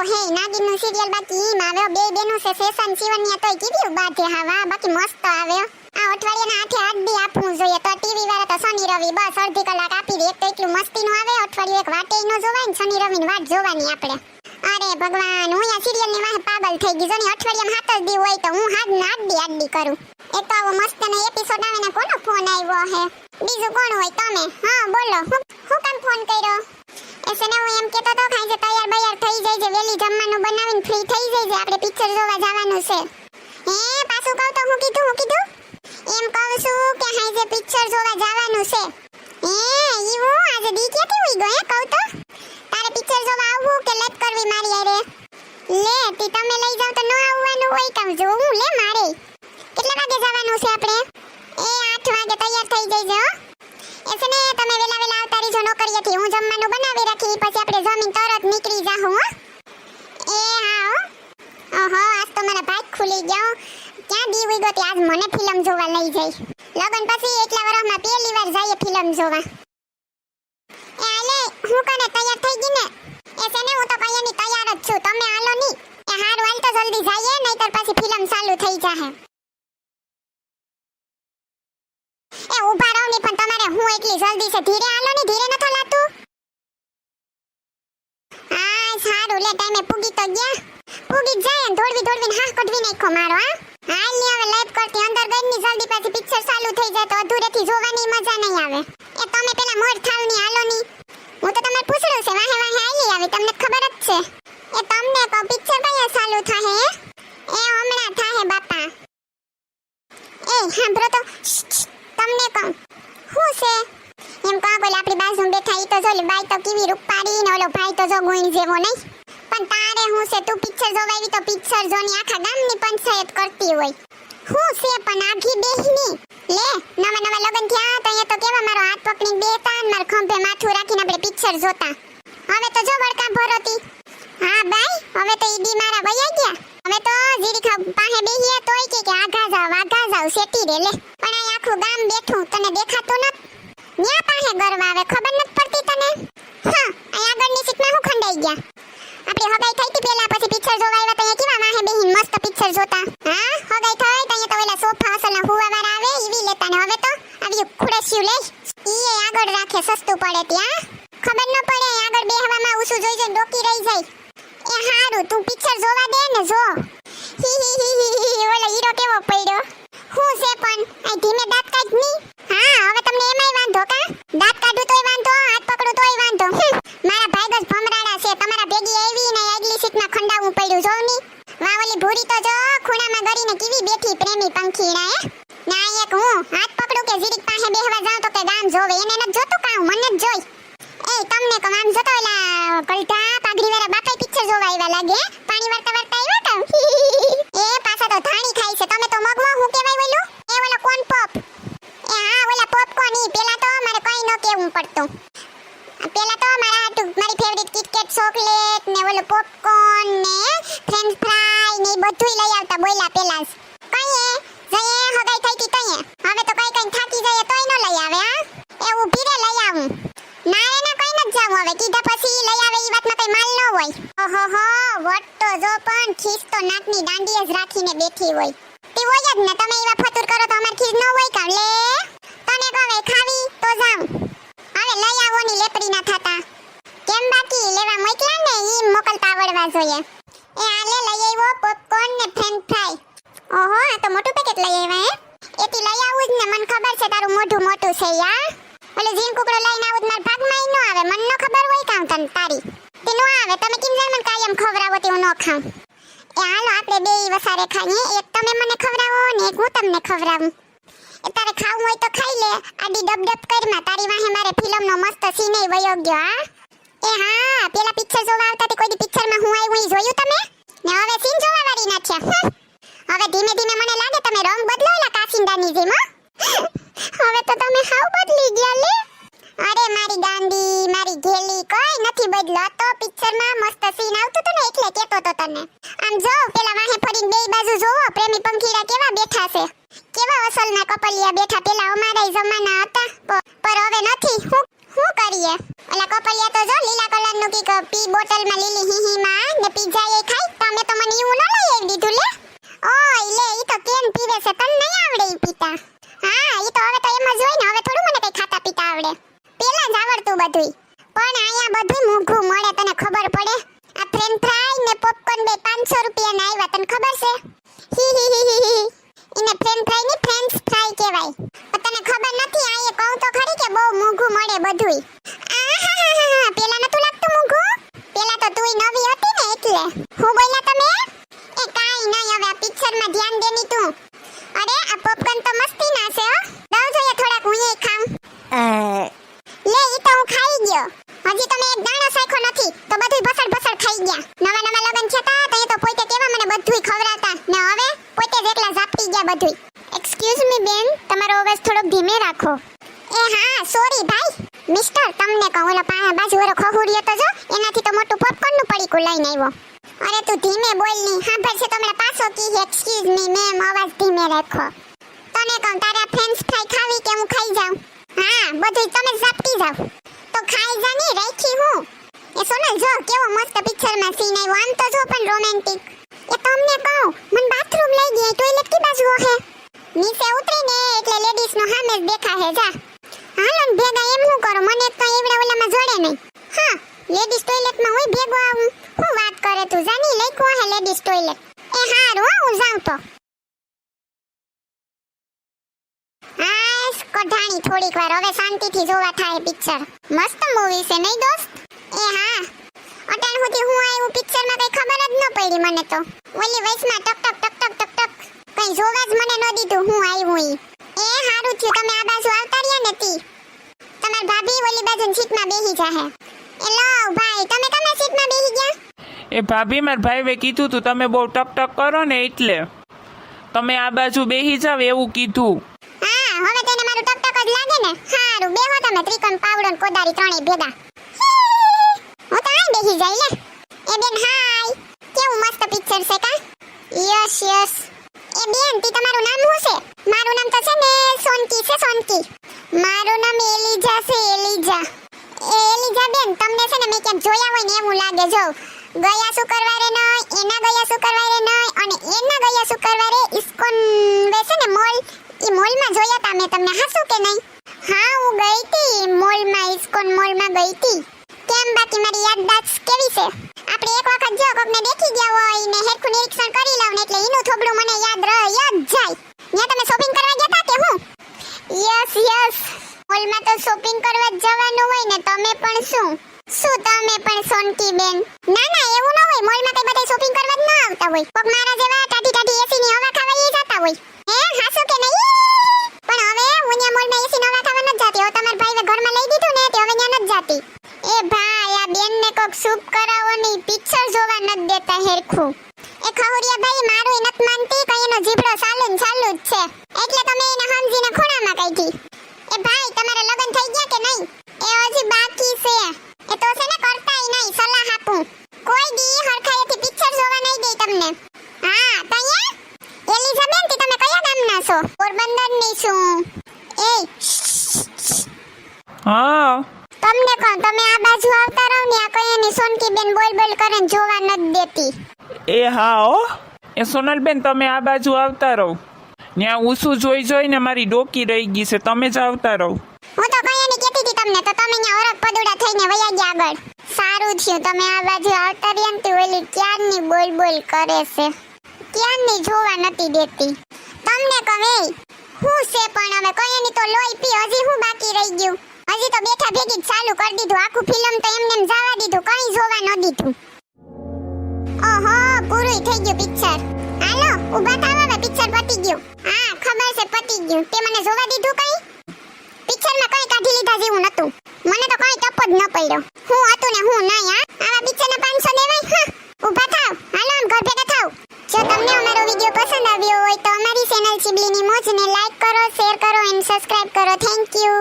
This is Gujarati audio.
હે નાગિનનું સિરિયલ બાકી ઈમ આવ્યો બે બેનું છે ફેશન જીવનિયા તોય કીધું બાધે હા બાકી મસ્ત આવ્યો આ અઠવાડિયાના 8 દી આપવું જોઈએ તો ટીવી વાળા તો શનિ રવિ બસ અડધી કલાક આપી દે એક તો એટલું મસ્તીનું આવે અઠવાડિયું એક વાટે ન જોવાય ને શનિ રવિની વાટ જોવાની આપણે અરે ભગવાન હું આ સિરિયલની વાહે પાગલ થઈ ગઈ જોની અઠવાડિયામાં 7 દી હોય તો હું આડી કરું એક તો આવો મસ્ત નો એપિસોડ આવે ને કોનો ફોન આવ્યો હે બીજું કોણ હોય તમે હા બોલો હું કામ ફોન કર્યો એસને હું એમ કહેતો તો ખાઈ જે તૈયાર બૈયાર થઈ જાય છે વેલી જમવાનું બનાવીને ફ્રી થઈ જાય છે આપણે પિક્ચર જોવા જવાનું છે હે પાછું કહું તો હું કીધું એમ કહું છું કે હાઈ જે પિક્ચર જોવા જવાનું છે હે ઈવું આજે દી કેતી હોય ગયો હે કહું તો તારે પિક્ચર જોવા આવવું કે લેટ કરવી મારી અરે લે તી તમે લઈ જાવ તો ન આવવાનું હોય કામ જોવું લે મારે કેટલા વાગે જવાનું છે આપણે એ 8 વાગે તૈયાર થઈ જઈજો એસને તમે વેલા આવતા રીજો નોકરીએથી હું જમવાનું બનાવી રાખી પછી આપણે જમીન તરત નીકળી જાહું હો એ હા ઓહો આજ તો મારા ભાગ ખુલી ગયો ક્યાં દી ઉઈ ગયો આજ મને ફિલ્મ જોવા લઈ જાય લગન પછી એટલા વર્ષમાં પહેલી વાર જઈએ ફિલ્મ જોવા એ આલે હું કને તૈયાર થઈ ગઈ ને એસને હું તો કયાની તૈયાર જ છું તમે આલો ની એ હારું હાલ તો જલ્દી જઈએ નહીતર પછી ફિલ્મ ચાલુ થઈ જાહે એ ઊભા રહો ની પણ તમારે હું એટલી જલ્દી છે ધીરે હાલો ની ધીરે નતો લાતું આ સારું લે ટાઈમે પૂગી તો ગયા પૂગી જાય ને દોડવીને હાથ કઢવી નાખો મારો હાલ ની હવે લાઈવ કરતી અંદર ગઈ ની જલ્દી પાછી પિક્ચર ચાલુ થઈ જાય તો અધૂરેથી જોવાની મજા નહીં આવે એ તમે પેલા મોર થાવ ની હાલો ની હું તો તમારે પૂછડું છે વાહે આલી આવી તમને ખબર જ છે એ તમને કો પિક્ચર કયા ચાલુ થાહે એ હમણાં થાહે બાપા એ સાંભળો તો તમને કહું હું છે એમ કહો બોલે આપણી બાજુ બેઠા ઈ તો જો બાઈ તો કેવી રૂપાડી ને ઓલો ભાઈ તો જો ગુણ જેવો નહીં પણ તારે હું છે તું પિક્ચર જોવાવી તો પિક્ચર જોની આખા ગામની પંચાયત કરતી હોય હું છે પણ આઘી બેહની લે નવા લગન થયા તો અહીંયા તો કેવા મારો હાથ પકડીને બેતા ને મારા ખંભે માથું રાખીને આપણે પિક્ચર જોતા હવે તો જો બળકા ભરોતી હા બાઈ હવે તો ઈડી મારા વયા ગયા હવે તો જીરી પાસે બેહીએ તોય કે આઘા જાવ સેટી રે લે પણ આ આખું ગામ બેઠું તને દેખાતું ન ન્યા પાસે ગરવા આવે ખબર ન પડતી તને હા આ આગળની સીટમાં હું ખંડાઈ ગયા આપણી હગાઈ થઈ હતી પેલા પછી પિક્ચર જોવા આવ્યા તો કેવા વાહે બેહીન મસ્ત પિક્ચર જોતા હા હગાઈ થઈ તો તો ઓલા સોફા અસલના હુવાવાળા આવે ઈવી લેતા ને હવે તો આવી ખુરશીયું લે ઈ આગળ રાખે સસ્તું પડે ત્યાં ખબર ન પડે આગળ બેહવામાં ઉસુ જોઈ જોઈ ડોકી રહી જાય એ હારું તું પિક્ચર જોવા દે ને જો ઓલો હીરો કેવો પડ્યો હું છે પણ આ ધીમે દાંત કાઢ ની હા હવે તમને એમાંય વાંધો કા દાંત કાઢું તોય વાંધો હાથ પકડું તોય વાંધો મારા ભાઈ જ ભમરાડા છે તમારા ભેગી આવી ને આગલી સીટમાં ખંડાવું પડ્યું જોવ ની વાહ ઓલી ભૂરી તો જો ખૂણામાં ગરીને કેવી બેઠી પ્રેમી પંખીડા હે ના એક હું હાથ પકડું કે જીરીક પાસે બેહવા જાઉં તો કે ગામ જોવે એને ન જોતું કાઉ મને જ જોઈ એ તમને કહું આમ જોતો ઓલા કલટા પાઘડીવાળા બાપાઈ પિક્ચર જોવા આવ્યા લાગે પાણી વાળતા આવ્યા કા એ પાછા તો ધાણી ખાય છે તમે તો મગવો હું કેવાય બોલું એ ઓલો કોન પોપ એ હા ઓલા પોપકોર્ન ઈ પેલા તો મારે કઈ ન કેવું પડતું પેલા તો મારી ફેવરિટ કિટકેટ ચોકલેટ ને ઓલો પોપકોર્ન ને ફ્રેન્ચ ફ્રાઈ ને બધુંય લઈ આવતા બોલ્યા પેલા જ કઈએ જઈએ હગાઈ થઈ તી તઈએ હવે તો કઈ થાકી જાય તોય ન લઈ આવે હા એ ઊભી રે લઈ આવું ના એના કઈ ન જાવ હવે કીધા પછી લઈ આવે ઈ વાતમાં કઈ માલ ન હોય ઓહોહો વટ તો જો પણ ખીસ તો નાકની દાંડીએ જ રાખીને બેઠી હોય તી હોય જ ને તમે એવા ફતુર કરો તો અમાર ખીસ ન હોય કા લે તને કહે ખાવી તો જાવ હવે લઈ આવો ની લેપડી ના થાતા કેમ બાકી લેવા મોકલા ને ઈ મોકલતા આવડવા જોઈએ એ આલે લઈ આવ્યો પોપકોર્ન ને ફ્રેન્ચ ફ્રાઈ ઓહો આ તો મોટું પેકેટ લઈ આવ્યા હે એથી લઈ આવું જ ને મને ખબર છે તારું મોઢું મોટું છે યાર ઓલે જીન કુકડો લઈને આવું માર ભાગમાં ન આવે મને ન ખબર હોય કામ તને તારી તે નો આવે તમે કેમ જાય મને કાયમ ખવરાવો તે હું ન ખાઉં એ હાલો આપણે બેય વસારે ખાઈએ એક તમે મને ખવરાવો ને એક હું તમને ખવરાવું એ તારે ખાવું હોય તો ખાઈ લે આડી ડબ કરમાં તારી વાહે મારે ફિલ્મનો મસ્ત સીન વયો ગયો હા એ હા પેલા પિક્ચર જોવા આવતા તે કોઈ પિક્ચરમાં હું આવ્યું ઈ જોયું તમે ને હવે સીન જોવા વાળી નાખ્યા હવે ધીમે મને લાગે તમે રંગ બદલો એલા કાસિંદાની જેમ હવે તો તમે હાવ બદલી ગયા લે અરે મારી ગાંડી મારી ઘેલી કોઈ નથી બદલો તો પિક્ચરમાં મસ્ત સીન આવતો તો ને એટલે કેતો તો તને આમ જો પેલા વાહે ફરીને બેય બાજુ જોવો પ્રેમી પંખીડા કેવા બેઠા છે કેવા અસલના કપલિયા બેઠા પેલા અમારા જમાના હતા પર હવે નથી હું કરીએ ઓલા કપલિયા તો જો લીલા કલરનું કી પી બોટલમાં લીલી હીહીમાં ને પીઝા ફ્રેન્ચ ફ્રાઈ ને પોપકોર્ન બે 500 રૂપિયાના આવ્યા, તને ખબર છે? હી હી હી હી હી. એને ફ્રેન્ચ ફ્રાઈ ની ફ્રેન્ચ ફ્રાઈ કહેવાય. પણ તને ખબર નથી, આ એ કહું તો ખરી કે બહુ મોંઘું મળે બધુંય. આહાહાહા, પેલા નતું લાગતું મોંઘું? પેલા તો તુંય નવી હતી ને એટલે. હું બોલ્યા તમે? એ કાઈ નહીં, હવે આ પિક્ચરમાં ધ્યાન દેની તું. અરે આ પોપકોર્ન તો મસ્તી ના છે હો. દઉં જોઈએ થોડાક હું એ ખાઉં. લે ઈ તો હું ખાઈ ગયો. હજી તમે એક દાણો સાખો નથી તો બધુંય ભસડ ભસડ ખાઈ ગયા. નવા નવા લગન થયા તા તો પોતે કેવા મને બધુંય ખવડાવતા ને હવે પોતે જ એકલા ઝાપટી ગયા બધુંય. એક્સક્યુઝ મી બેન, તમારો અવાજ થોડોક ધીમે રાખો. એ હા સોરી ભાઈ. મિસ્ટર તમને કહું, ઓલા બાજુ વાળો ખહુરિયો તો જો એનાથી તો મોટું પોપકોર્ન નું પડીકું લઈને આવ્યો. અરે તું ધીમે બોલ ની, સાંભળ છે તમને પાછો કી એક્સક્યુઝ મી મેમ, અવાજ ધીમે રાખો. તને કહું તારે આ ફ્રેન્ચ ફ્રાઈ ખાવી કે હું ખાઈ જાઉં? હા બધુંય તમે ઝાપટી જાવ તો ખાઈ જાની રાખી હું. એ સોનલ જો કેવો મસ્ત પિક્ચરમાં સીન આવ્યો, આમ તો જો પણ રોમેન્ટિક. એ તમને કહું મને બાથરૂમ લઈ ગઈ, ટોયલેટ કી બાજુ હે? નીચે ઉતરીને એટલે લેડીઝ નો સામે જ દેખા હે. જા હાલો ને ભેગા, એમ હું કરો મને તો એવડા ઓલામાં જોડે નહીં. હા લેડીઝ ટોયલેટમાં હું ભેગો આવું? હું વાત કરે તું, જાની લઈકો હે લેડીઝ ટોયલેટ. એ હારું હું જાઉં તો. કઢાણી થોડીક વાર, હવે શાંતિથી જોવા થાય પિક્ચર. મસ્ત મૂવી છે નહીં દોસ્ત? એ હા અટાણ સુધી હું આવ્યું પિક્ચરમાં કઈ ખબર જ ન પડી મને તો. ઓલી વયસમાં ટક ટક ટક ટક ટક ટક કઈ જોવા જ મને ન દીધું હું આવ્યું ઈ. એ હારું થયું તમે આ બાજુ આવતા રહ્યા ને તી. તમાર ભાભી ઓલી બાજુ સીટમાં બેહી જાહે. એ લો ભાઈ તમે કના સીટમાં બેહી ગયા? એ ભાભી માર ભાઈએ કીધું તું તમે બહુ ટક ટક કરો ને એટલે તમે આ બાજુ બેહી જાવ એવું કીધું. હવે તેને મારું ટક ટક જ લાગે ને. હારું બેહો તમે, ત્રિકોણ પાવડો ને કોદારી ત્રણેય ભેગા. હું તો આઈ બેહી જાય લે. એ બેન હાય, કેવું મસ્ત પિક્ચર છે કા? Yes yes. એ બેન તી તમારું નામ શું છે? મારું નામ તો છે ને સોનકી છે, સોનકી. મારું નામ એલિજા છે, એલિજા. એ એલિજા બેન તમને છે ને મેં ક્યાંક જોયા હોય ને એવું લાગે. જો ગયા શુક્રવારે નહીં, એના ગયા શુક્રવારે નહીં અને એના ગયા શુક્રવારે ઇસ્કોન વેસે ને મોલ, ઈ મોલમાં જોયા તા મેં તમને. હાસું કે નહીં? હા હું ગઈ તી મોલમાં, ઇસ્કોન મોલમાં ગઈ તી. કેમ બાકી મારી યાદદાસ્ત કેવી છે? આપણે એક વખત જો કોકને દેખી ગયા હોય ને હેરખું નિરીક્ષણ કરી લઉં ને એટલે એનું થોબડું મને યાદ રહે જ જાય. ત્યાં તમે શોપિંગ કરવા ગયા તા કે હું? યસ યસ, મોલમાં તો શોપિંગ કરવા જવાનું હોય ને. તમે પણ શું તમે પણ સોનકી બેન? ના ના એવું ન હોય, મોલમાં કઈ બધા શોપિંગ કરવા જ ન આવતા હોય. કોક મારા જેવા ટાઢી ટાઢી એસી ની હવા ખાવા ઈ જતા હોય. હે હાસું કે નહીં? પણ હવે હું ન્યા મોલમાં એસી ની હવા ખાવા ન જાતી. હવે તમાર ભાઈએ ઘરમાં લઈ દીધું ને તે હવે ન્યા ન જાતી. એ ભાઈ આ બેન ને કોક સૂપ કરાવો ની, પિક્ચર જોવા ન દેતા હેરખું. એ ખહુરિયા ભાઈ મારું નત માનતી, કઈ એનો જીભડો ચાલુ જ છે એટલે તમે એને સમજીને ખૂણામાં કાઢી. એ ભાઈ તમારા લગન થઈ ગયા કે નહીં? એ હજી બાકી છે. એ તો છે ને કરતાય નહીં, સલાહ આપું. કોઈ દી હરખાયેથી પિક્ચર જોવા નહીં દે તમને. હા તૈયા એલિઝાબેન તી તમે કયા ગામના છો? પોરબંદર ની છું. એ હા તમને કહું તમે આ બાજુ આવતા રહો ને, આ કયાની સોનકી બેન બોલ બોલ કરે જોવા ન દેતી. એ હા હો, એ સોનલબેન તમે આ બાજુ આવતા રહો. ત્યાં ઊંસું જોઈને મારી ડોકી રહી ગઈ છે, તમે જ આવતા રહો. હું તો કયાની કહેતી હતી તમને તો તમે અહીંયા ઓરખ પદુડા થઈને વયા ગયા આગળ. સારું થયું તમે આ બાજુ આવતા રહ્યા ને. ઓલી ક્યારની બોલ બોલ કરે છે, ક્યારની જોવા નથી દેતી. તમને કહે હું છે પણ હવે કયાની તો લોહી પી, હજી હું બાકી રહી ગયું? હજી તો બેઠા ભેગી જ ચાલુ કરી દીધું. આખું ફિલ્મ તો એમને એમ જવા દીધું, કઈ જોવા ન દીધું. ઓહો પૂરું થઈ ગયું પિક્ચર. હાલો ઊભા થાવ, હવે પિક્ચર પતી ગયું. હા ખબર છે પતી ગયું. તે મને જોવા દીધું કઈ? પિક્ચરમાં કઈ કાઢી લીધા જેવું નતું. મને તો કઈ ટપ જ ન પડ્યો. હું હતું ને હું નહીં. હા આવા પિક્ચરના 500 દેવાય? હા ઊભા થાવ, હાલો આમ ઘર ભેગા થાવ. જો તમને અમારો વિડિયો પસંદ આવ્યો હોય તો અમારી ચેનલ ચીબલીની મોજને લાઈક કરો, શેર કરો એન્ડ સબસ્ક્રાઇબ કરો. Thank you.